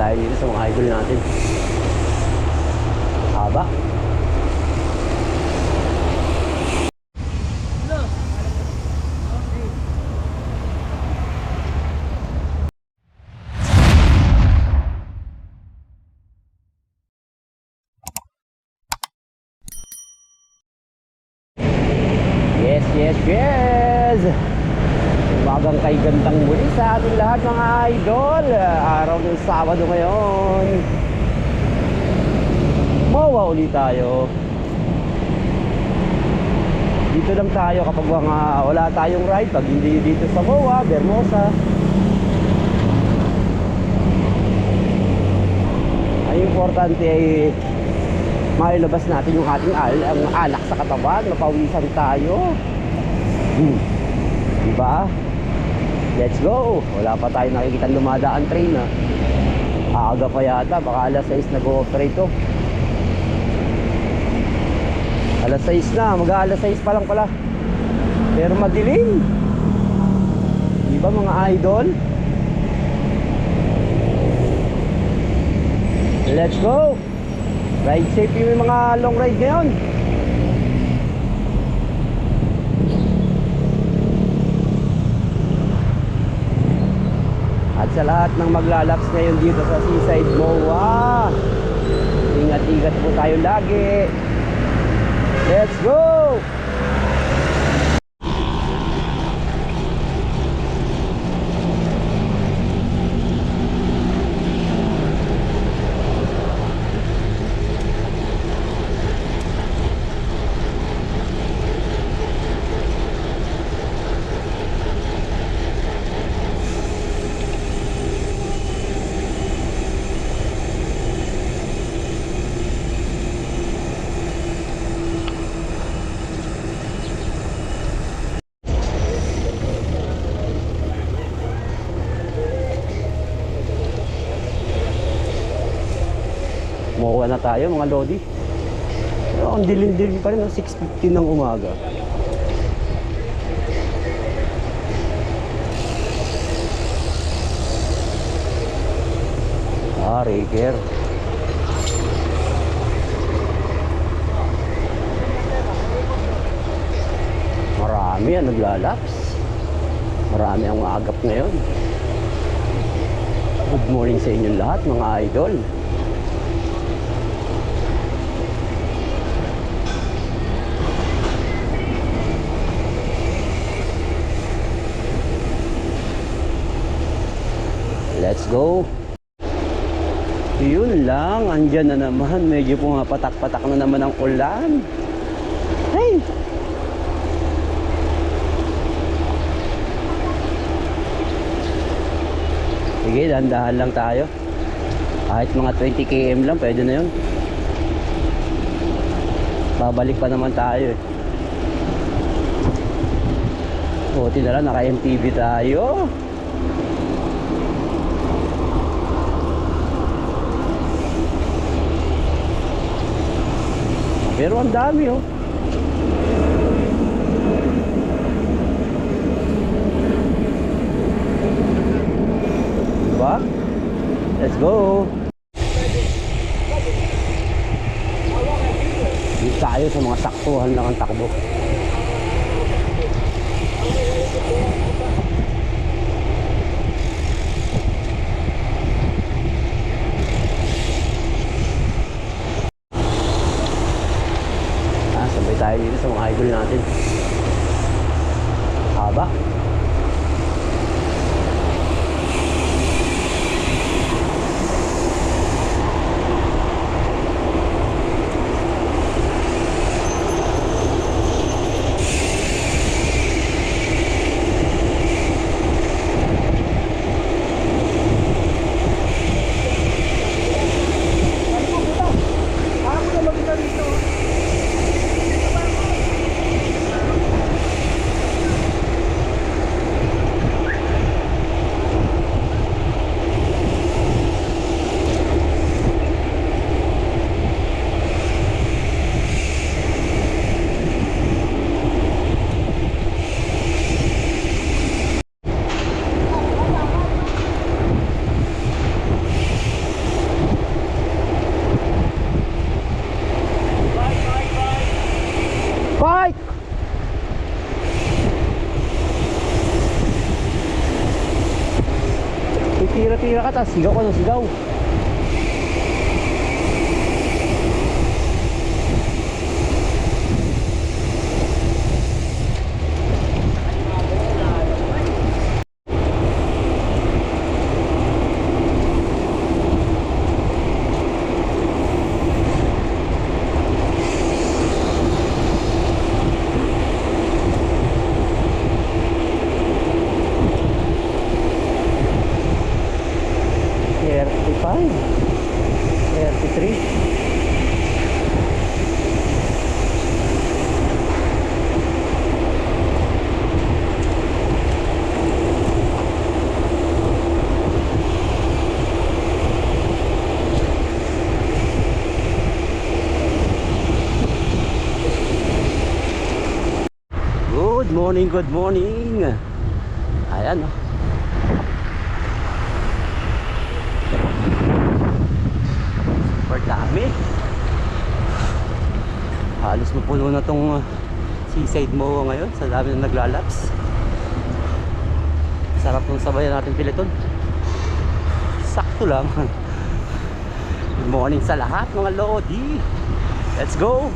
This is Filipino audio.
tayo dito sa mga idol natin. Haba. Yes! Umagang kay gandang muli sa ating lahat mga idol. Araw ng Sabado ngayon. Mawa ulit tayo. Dito lang tayo kapag wala tayong ride. Pag hindi dito sa Moa, Bermosa. Ang importante ay mailabas natin yung ating ang alak sa katawan. Mapawisan tayo. Diba? Let's go. Wala pa tayo nakikita dumadaan train ha. Aga pa yata. Baka alas 6 nag-ooperate to. Alas 6 na. Mag-alas 6 pa lang pala. Pero madilim. Diba mga idol? Let's go. Ride safe yung mga long ride ngayon. At sa lahat ng maglalaps ngayon dito sa Seaside Moa, ingat-ingat po tayo lagi. Let's go! Makuha na tayo mga lodi. Pero ang dilim-dilim pa rin, 6:15 ng umaga. Raker. Marami ang naglalaps. Marami ang maagap ngayon. Good morning sa inyong lahat mga idol. Let's go. Yun lang, andyan na naman. Medyo pumapatak-patak na naman ang ulan. Hey! Sige, dahan-dahan lang tayo. Kahit mga 20 km lang, pwede na yun. Babalik pa naman tayo eh. Buti na lang, naka-MTV tayo. Pero ang dami oh. Diba? Let's go. Dito tayo sa mga saktuhan lang ang takbo. Tayo dito sa mga idol natin. Haba. tira-tira ka, tapos sigaw ka ng sigaw. Good morning. Ayan oh. Super dami. Halos mapuno na tong seaside mo ngayon sa dami na naglalaps. Sarap nung sabayan natin Piliton. Sakto lang. Good morning sa lahat mga Lodi. Let's go.